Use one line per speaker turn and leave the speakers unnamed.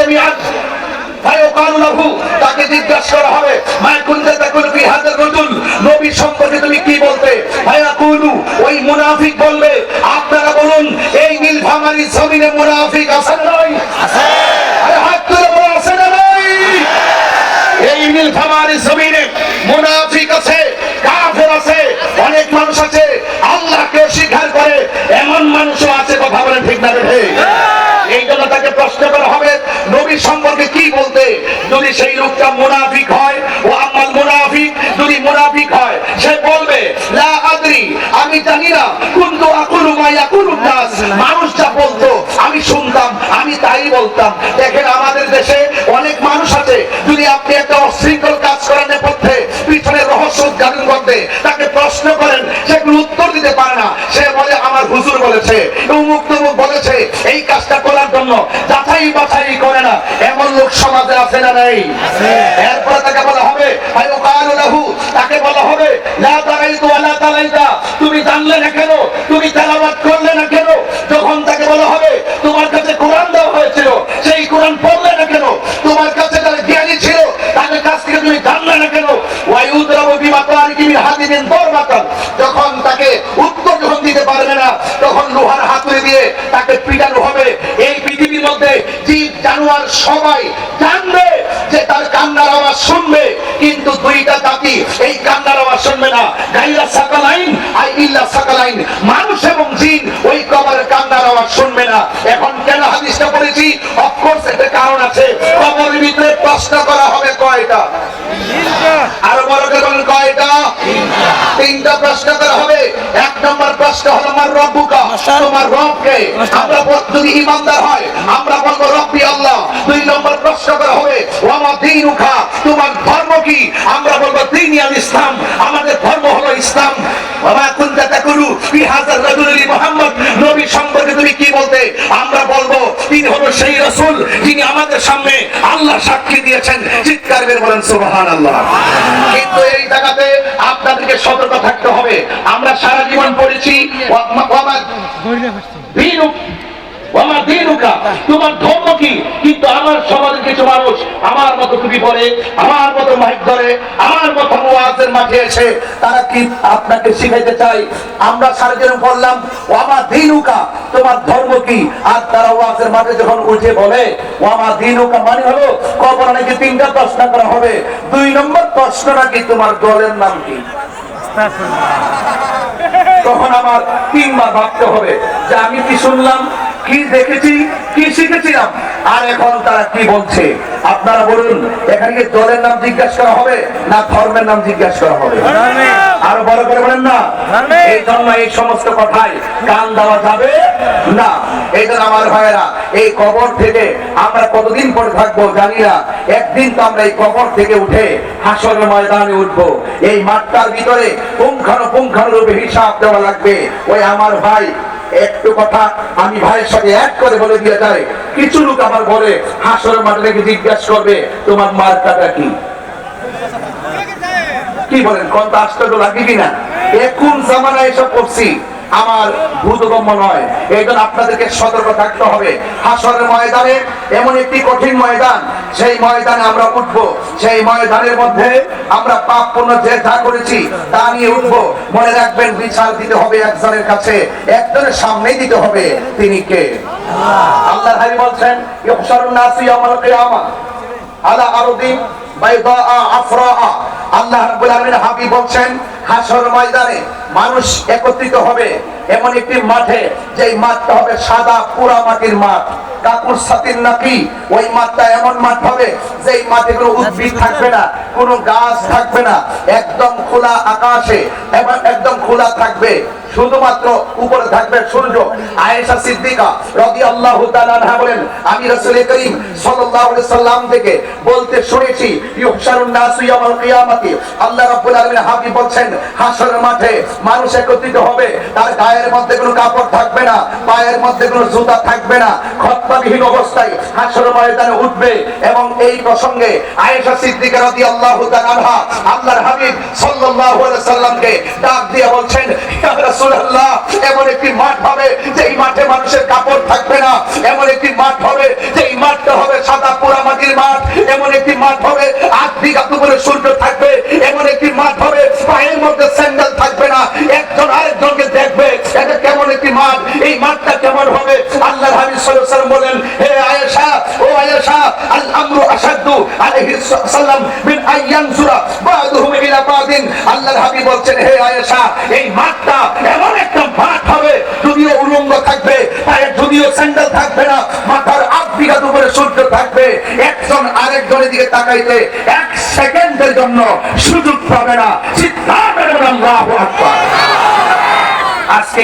জামিআন ফায়ুকালু লাহু, তাকে জিজ্ঞাসা করা হবে মা কুনতা তাকুলু ফি হাযার রাজুল, নবী সম্পর্কে তুমি কি বলতে? ফায়াকুলু, ওই মুনাফিক বলবে আপনারা বলুন এই নীলফামারীর জমিনে মুনাফিক আছে না নাই? আছে। আরে হাত তুলে বলো আছে না নাই? এই নীলফামারীর জমিনে মুনাফিক আছে, কাফের আছে, অনেক মানুষ আছে আল্লাহকে অস্বীকার করে, এমন মানুষও আছে। কথা বলেন ঠিক না রে? এই জন্য তাকে প্রশ্ন করা হবে নবী সম্পর্কে কি বলতে। যদি সেই লোকটা মুনাফিক হয়, ও আমাল মুনাফিক, যদি মুনাফিক হয় সে বলবে লা আদরি, আমি জানি না, কুনতু আকুলু মা ইয়াকুলুন নাস, মানুষ যা বলতো আমি শুনতাম, আমি তাই বলতাম। দেখেন আমাদের দেশে অনেক মানুষ আছে, যদি আপনি একটা অশৃঙ্খল কাজ করার নেপথ্যে পিছনে রহস্য উদ্ঘাটন করতে তাকে প্রশ্ন করেন, সেগুলো উত্তর দিতে পারে না। সে বলে আমার হুজুর বলেছে, অমুক তমুক বলেছে, এই কাজটা করার জন্য যাচাই বাছাই করে না। এমন লোক সমাজে আছে না নাই? এরপরে তাকে বলা হবে ফায়ুকালু লাহু, তাকে বলা হবে লা তারাইতু ওয়া লা তালাইতা, তুমি জানলে না কেন, তুমি তেলাওয়াত করলে না কেন? যখন তাকে বলা হবে তোমার কাছে কোরআন দেওয়া হয়েছিল, সেই কোরআন পড়লে না কেন? তোমার কাছে যারা জ্ঞানী ছিল তাদের কাছ থেকে তুমি জানলে না কেন? ওয়া ইউদরাবু বিমাতারিকি মিন হাদিদিন দরবাতান, যখন তাকে উত্তর যখন দিতে পারবে না তখন লোহার হাতুড়ি দিয়ে তাকে পিটানো হবে। এই পৃথিবীর মধ্যে জীব জানোয়ার সবাই জানবে যে তার কান্নার আওয়াজ শুনবে, কিন্তু দুইটা জাতি এই কান্নার আওয়াজ শুনবে না। গাইরা সাকালাইন আই ইল্লা সাকালাইন, মানুষ এবং জিন ওই কবরের কান্নার আওয়াজ শুনবে না। এখন কেন হাদিসটা পড়েছি? অফকোর্স একটা কারণ আছে। কবরের ভিতরে প্রশ্ন করা হবে কয়টা? আরো বড় করে বলেন কয়টা? তিনটা প্রশ্ন করা হবে। এক নম্বর প্রশ্ন হলো আমার রব্বুকা, তোমার রবকে। আমরা যদি ঈমানদার হয় আমরা বলবো রব্বি আল্লাহ। দুই নম্বর প্রশ্ন করা হবে ওয়ামা দীনুকা, তোমার ধর্ম কি? আমরা বলবো দীনি আল ইসলাম, আমাদের ধর্ম হলো ইসলাম। ওয়ামা কুনতা তাকুলু ফি হাযার রাজুলি মুহাম্মদ, নবী সম্পর্কে তুমি কি বলতে? আমরা বলবো তিনি হলো সেই রাসূল যিনি আমাদের সামনে আল্লাহ সাক্ষী দিয়েছেন। চিৎকার করে বলেন সুবহানাল্লাহ। কিন্তু এই জায়গাতে আপনাদেরকে সতর্ক থাকতে হবে। আমরা সারা জীবন পড়েছি ওয়ামা দীনুকা, তোমার ধর্ম কি? কিন্তু আমার সমাজের কিছু মানুষ আমার মতো টুপি পরে, আমার মতো মাইক ধরে, আমার মতো ওয়াজের মাঠে এসে তারা কি আপনাকে শিখাইতে চায়? আমরা সারা জীবন বললাম ওয়ামা দীনুকা, তোমার ধর্ম কি? আর তারা ওয়াজের মাঠে যখন উঠে বলে ওয়ামা দীনুকা মানে হলো কবর নাকি তিনটা প্রশ্ন করা হবে। দুই নম্বর প্রশ্ন নাকি তোমার দলের নাম কি? তখন আমার তিনবার ভাবতে হবে যে আমি কি শুনলাম, কি দেখেছি, কি শিখেছিলাম, আর এখন তারা কি বলছে। আপনারা বলুন এখানে কি দলের নাম জিজ্ঞাসা করা হবে না ধর্মের নাম জিজ্ঞাসা করা হবে? আরো বড় করে বলেন না। এই জন্য এই সমস্ত কথায় কান দেওয়া যাবে না। এই জন্য আমার ভাইয়েরা, এই কবর থেকে আমরা কতদিন পরে থাকবো জানি না। একদিন তো আমরা এই কবর থেকে উঠে হাসরের ময়দানে উঠবো। এই মাঠটার ভিতরে পুঙ্খানুপুঙ্খানুরূপে হিসাব দেওয়া লাগবে। ওই আমার ভাই একটু কথা আমি ভাইয়ের সাথে এক করে বলে দিয়ে যায়, কিছু লোক আবার বলে হাসরের মাঠে রেখে জিজ্ঞাসা করবে তোমার মার্কাটা কি? কি বলেন? কোন আশ্চর্য লাগে কিনা? এখন জামানায় এসব করছি, আমার ভূতগম্য নয়। এই জন্য আপনাদেরকে সতর্ক থাকতে হবে। হাসরের ময়দানে এমন একটি কঠিন ময়দান, সেই ময়দানে আমরা উঠবো। সেই ময়দানের মধ্যে আমরা পাপ পুণ্য যে যা করেছি তা নিয়ে উঠবো। মনে রাখবেন বিচার দিতে হবে একজনের কাছে, একজনের সামনেই দিতে হবে। তিনি কে? আল্লাহর হাবিব বলছেন ইহশারুন নাসু ইয়াউমাল কিয়ামা আলা আরদিন বাইদা আফরা। আল্লাহ রাব্বুল আলামিন হাবিব বলছেন হাসর ময়দানে মানুষ একত্রিত হবে এমন একটি মাঠে, যেই মাঠটা হবে সাদা পুরা মাটির মাঠ। কাকুর সাতির নাকি ওই মাঠটা এমন মাঠ হবে যেই মাঠে কোনো উদ্ভিদ থাকবে না, কোনো গাছ থাকবে না, একদম খোলা আকাশে এবং একদম খোলা থাকবে, শুধুমাত্র উপরে থাকবে সূর্য। আয়েশা সিদ্দিকা রাদিয়াল্লাহু তাআলা আনহা বলেন আমি রাসূল করিম সাল্লাল্লাহু আলাইহি সাল্লাম থেকে বলতে শুনেছি ইহশারুন নাসু ইয়াউমাল কিয়ামাতি, আল্লাহ রাব্বুল আলামিন হাবিব বলছেন হাসরের মাঠে মানুষ একত্রিত হবে, তার গায়ের মধ্যে কোনো কাপড় থাকবে না, পায়ের মধ্যে কোনো জুতা থাকবে না, খতনাবিহীন অবস্থায় হাসরের ময়দানে উঠবে। এবং এই প্রসঙ্গে আয়েশা সিদ্দিকা রাদিয়াল্লাহু তাআলা আনহা আল্লাহর হাবিব সাল্লাল্লাহু আলাইহি সাল্লামকে ডাক দিয়ে বলছেন ইয়া রাসূলুল্লাহ, এমন একটি মাঠ হবে যেই মাঠে মানুষের কাপড় থাকবে না, এমন একটি মাঠ হবে যেই মাঠটা হবে সাদা বিঘা উপরে সূর্য থাকবে, এমন একটি মাঠ হবে পায়ের মধ্যে স্যান্ডেল থাকবে না, একজন আরেকজনকে দেখবে। এটা কেমন একটি মাঠ, এই মাঠটা কেমন হবে? আল্লাহর হাবিব সাল্লাল্লাহু আলাইহি ওয়াসাল্লাম বলেন, হে আয়েশা, ও আয়েশা, আল আমরু আশাদ্দু আলাইহি সাল্লাম মিন আইয়ানজুরা বাদুহুম ইলা বাদিন। আল্লাহর হাবিব বলছেন, হে আয়েশা, এই মাঠটা এমন একটা মাঠ হবে, যদিও উলঙ্গ থাকবে, পায়ে যদিও স্যান্ডেল থাকবে না, মাথার 8 বিঘা উপরে সূর্য থাকবে, একজন আরেকজনের দিকে তাকাইতে 1 সেকেন্ডের জন্য সুযোগ পাবে না। চিৎকার করে বলুন আল্লাহু আকবার। আজকে